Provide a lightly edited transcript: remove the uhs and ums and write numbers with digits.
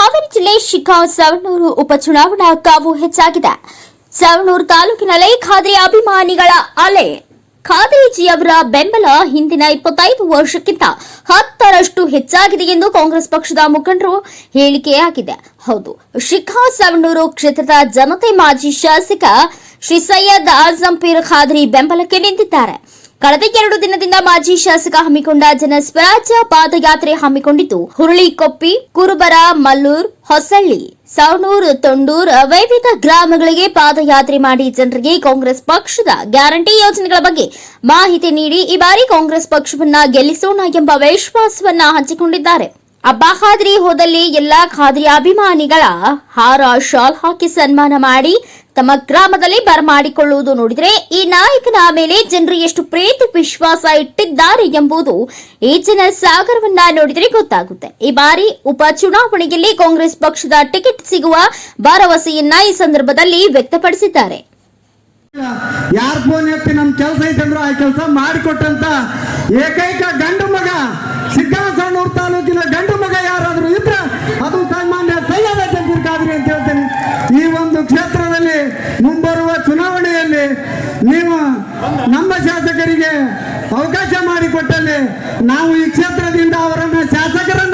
ಹಾವೇರಿ ಜಿಲ್ಲೆ ಶಿಗ್ಗಾಂವ್-ಸವಣೂರು ಉಪಚುನಾವಣಾ ಕಾವು ಹೆಚ್ಚಾಗಿದೆ. ಸವಣೂರು ತಾಲೂಕಿನಲ್ಲಿ ಖಾದ್ರಿ ಅಭಿಮಾನಿಗಳ ಅಲೆ. ಖಾದ್ರಿಜಿಯವರ ಬೆಂಬಲ ಹಿಂದಿನ 25 ವರ್ಷಕ್ಕಿಂತ 10ರಷ್ಟು ಹೆಚ್ಚಾಗಿದೆ ಎಂದು ಕಾಂಗ್ರೆಸ್ ಪಕ್ಷದ ಮುಖಂಡರು ಹೇಳಿಕೆಯಾಗಿದೆ. ಹೌದು, ಶಿಗ್ಗಾಂವ್-ಸವಣೂರು ಕ್ಷೇತ್ರದ ಜನತೆ ಮಾಜಿ ಶಾಸಕ ಶ್ರೀ ಸೈಯದ್ ಆಜಂ ಪೀರ್ ಖಾದ್ರಿ ಬೆಂಬಲಕ್ಕೆ ನಿಂತಿದ್ದಾರೆ. ಕಳೆದ 2 ದಿನದಿಂದ ಮಾಜಿ ಶಾಸಕ ಹಮ್ಮಿಕೊಂಡ ಜನಸ್ವರಾಜ್ಯ ಪಾದಯಾತ್ರೆ ಹಮ್ಮಿಕೊಂಡಿದ್ದು, ಹುರುಳಿಕೊಪ್ಪಿ, ಕುರುಬರ, ಮಲ್ಲೂರ್, ಹೊಸಳ್ಳಿ, ಸವಣೂರು, ತೊಂಡೂರು ವಿವಿಧ ಗ್ರಾಮಗಳಿಗೆ ಪಾದಯಾತ್ರೆ ಮಾಡಿ ಜನರಿಗೆ ಕಾಂಗ್ರೆಸ್ ಪಕ್ಷದ ಗ್ಯಾರಂಟಿ ಯೋಜನೆಗಳ ಬಗ್ಗೆ ಮಾಹಿತಿ ನೀಡಿ ಈ ಬಾರಿ ಕಾಂಗ್ರೆಸ್ ಪಕ್ಷವನ್ನ ಗೆಲ್ಲಿಸೋಣ ಎಂಬ ವಿಶ್ವಾಸವನ್ನ ಹಂಚಿಕೊಂಡಿದ್ದಾರೆ. ಅಬ್ಬಾ ಖಾದ್ರಿ ಹೋದಲ್ಲಿ ಎಲ್ಲಾ ಖಾದ್ರಿ ಅಭಿಮಾನಿಗಳ ಹಾರ ಶಾಲ್ ಹಾಕಿ ಸನ್ಮಾನ ಮಾಡಿ ತಮ್ಮ ಗ್ರಾಮದಲ್ಲಿ ಬರಮಾಡಿಕೊಳ್ಳುವುದು ನೋಡಿದರೆ ಈ ನಾಯಕನ ಮೇಲೆ ಜನರು ಎಷ್ಟು ಪ್ರೀತಿ ವಿಶ್ವಾಸ ಇಟ್ಟಿದ್ದಾರೆ ಎಂಬುದು ಈ ಜನ ಸಾಗರವನ್ನ ನೋಡಿದರೆ ಗೊತ್ತಾಗುತ್ತೆ. ಈ ಬಾರಿ ಉಪಚುನಾವಣೆಯಲ್ಲಿ ಕಾಂಗ್ರೆಸ್ ಪಕ್ಷದ ಟಿಕೆಟ್ ಸಿಗುವ ಭರವಸೆಯನ್ನ ಈ ಸಂದರ್ಭದಲ್ಲಿ ವ್ಯಕ್ತಪಡಿಸಿದ್ದಾರೆ. ಯಾರ ಫೋನ್ ಎತ್ತಿ ನಮ್ ಕೆಲಸ ಐತಂದ್ರು ಆ ಕೆಲಸ ಮಾಡಿಕೊಟ್ಟಂತ ಏಕೈಕ ಗಂಡು ಮಗ ಶಿಗ್ಗಾಂವ್-ಸವಣೂರು ತಾಲೂಕಿನ ಗಂಡು ಮಗ ಯಾರಾದ್ರೂ ಇದ್ರೆ ಅದು ಸನ್ಮಾನ್ಯ ಸೈಯದ್ ಆಜಂ ಪೀರ್ ಖಾದ್ರಿ ಅಂತ ಹೇಳ್ತೇನೆ. ಈ ಒಂದು ಕ್ಷೇತ್ರದಲ್ಲಿ ಮುಂಬರುವ ಚುನಾವಣೆಯಲ್ಲಿ ನೀವು ನಮ್ಮ ಶಾಸಕರಿಗೆ ಅವಕಾಶ ಮಾಡಿಕೊಟ್ಟಲ್ಲಿ ನಾವು ಈ ಕ್ಷೇತ್ರದಿಂದ ಅವರನ್ನ ಶಾಸಕರನ್ನ